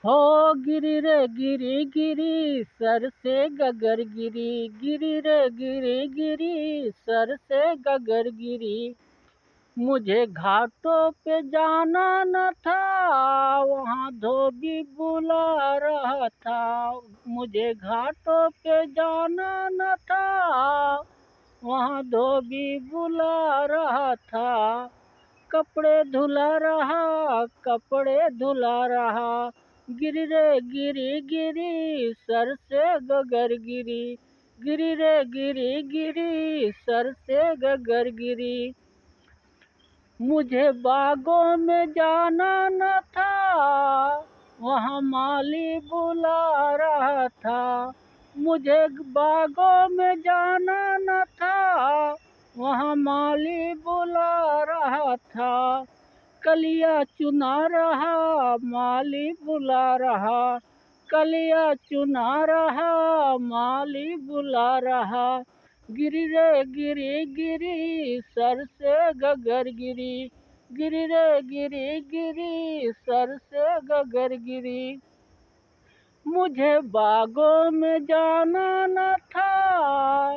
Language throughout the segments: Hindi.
हो गिरी रे गिरी गिरी सर से गगर गिरी, गिरी रे गिरी गिरी सर से गगर गिरी। मुझे घाटों पे जाना न था, वहाँ धोबी बुला रहा था। मुझे घाटों पे जाना न था, वहाँ धोबी बुला रहा था। कपड़े धुला रहा, कपड़े धुला रहा। गिरी रे गिरी गिरी सर से गगर गिरी, गिरी रे गिरी गिरी सर से गगर गिरी। मुझे बागों में जाना न था, वहाँ माली बुला रहा था। मुझे बागों में जाना न था, वहाँ माली बुला रहा था। कलिया चुना रहा, माली बुला रहा। कलिया चुना रहा, माली बुला रहा। गिरी रे गिरी गिरी सर से गगर गिरी, गिरी रे गिरी गिरी सर से गगर गिरी। मुझे बागों में जाना न था,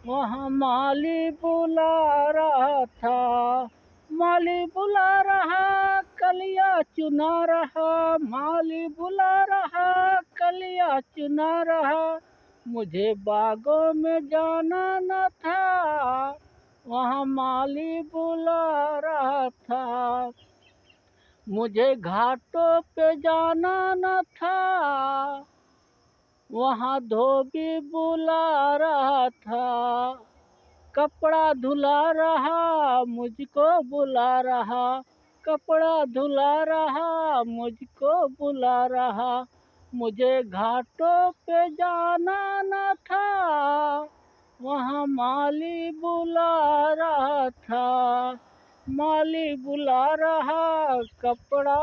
वहाँ माली बुला रहा था। माली बुला रहा, कलिया चुना रहा। माली बुला रहा, कलिया चुना रहा। मुझे बागों में जाना न था, वहाँ माली बुला रहा था। मुझे घाटों पे जाना न था, वहाँ धोबी बुला रहा था। कपड़ा धुला रहा, मुझको बुला रहा। कपड़ा धुला रहा, मुझको बुला रहा। मुझे घाटों पे जाना न था, वहाँ माली बुला रहा था। माली बुला रहा, कपड़ा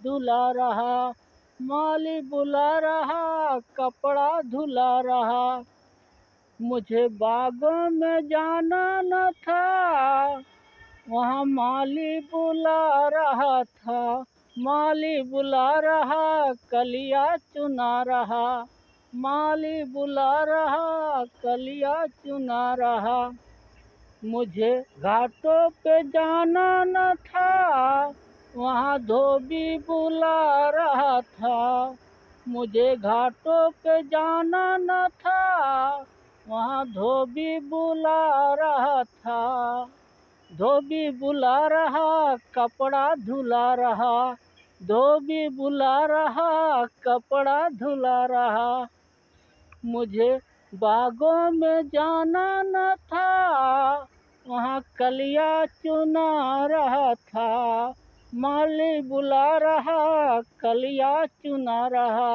धुला रहा। माली बुला रहा, कपड़ा धुला रहा। मुझे बागों में जाना न था, वहाँ माली बुला रहा था। माली बुला रहा, कलिया चुना रहा। माली बुला रहा, कलिया चुना रहा। मुझे घाटों पे जाना न था, वहाँ धोबी बुला रहा था। मुझे घाटों पे जाना न था, वहाँ धोबी बुला रहा था। धोबी बुला रहा, कपड़ा धुला रहा। धोबी बुला रहा, कपड़ा धुला रहा। मुझे बागों में जाना न था, वहाँ कलिया चुना रहा था। माली बुला रहा, कलिया चुना रहा।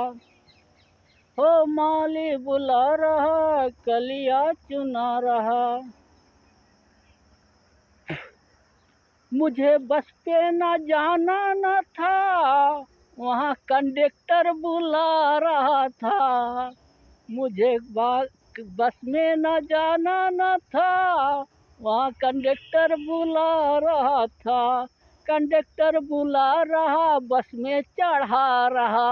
हो माली बुला रहा, कलिया चुना रहा। मुझे बस पे न जाना न था, वहाँ कंडक्टर बुला रहा था। मुझे बस में न जाना न था, वहाँ कंडक्टर बुला रहा था। कंडक्टर बुला रहा, बस में चढ़ा रहा।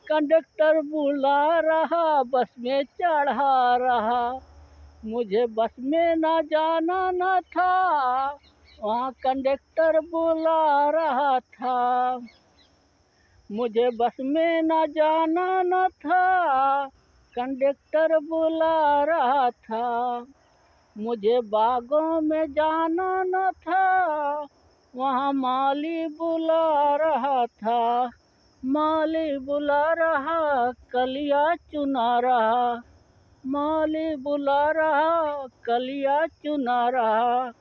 कंडक्टर बुला रहा, बस में चढ़ा रहा। मुझे बस में न जाना न था, वहाँ कंडक्टर बुला रहा था। मुझे बस में न जाना न था, कंडक्टर बुला रहा था। मुझे बागों में जाना न था, वहाँ माली बुला रहा था। माली बुला रहा, कलिया चुना रहा। माली बुला रहा, कलिया चुना रहा।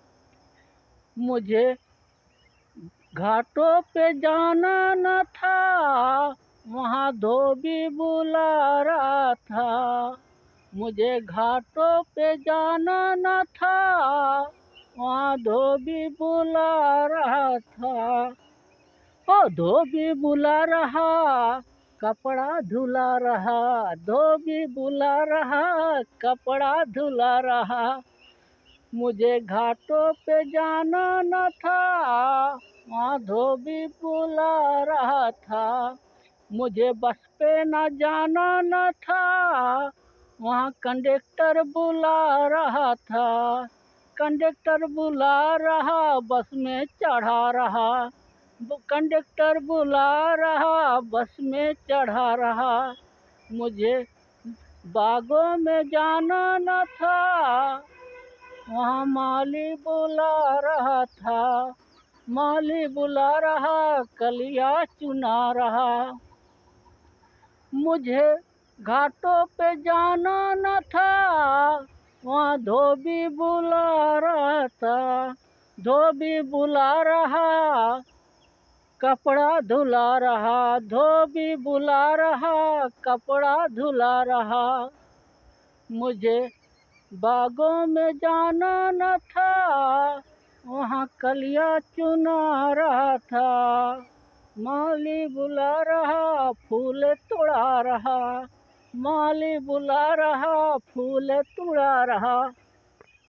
मुझे घाटों पे जाना न था, वहाँ धोबी बुला रहा था। मुझे घाटों पे जाना न था, वहाँ धोबी बुला रहा था। ओ धोबी बुला रहा, कपड़ा धुला रहा। धोबी बुला रहा, कपड़ा धुला रहा। मुझे घाटों पे जाना न था, वहाँ धोबी बुला रहा था। मुझे बस पे न जाना न था, वहाँ कंडक्टर बुला रहा था। कंडक्टर बुला रहा, बस में चढ़ा रहा। कंडक्टर बुला रहा, बस में चढ़ा रहा। मुझे बागों में जाना न था, वहाँ माली बुला रहा था। माली बुला रहा, कलिया चुना रहा। मुझे घाटों पे जाना न था, वहाँ धोबी बुला रहा था। धोबी बुला रहा, कपड़ा धुला रहा। धोबी बुला रहा, कपड़ा धुला रहा। मुझे बागों में जाना न था, वहाँ कलियाँ चुना रहा था। माली बुला रहा, फूल तोड़ा रहा। माली बुला रहा, फूल तोड़ा रहा।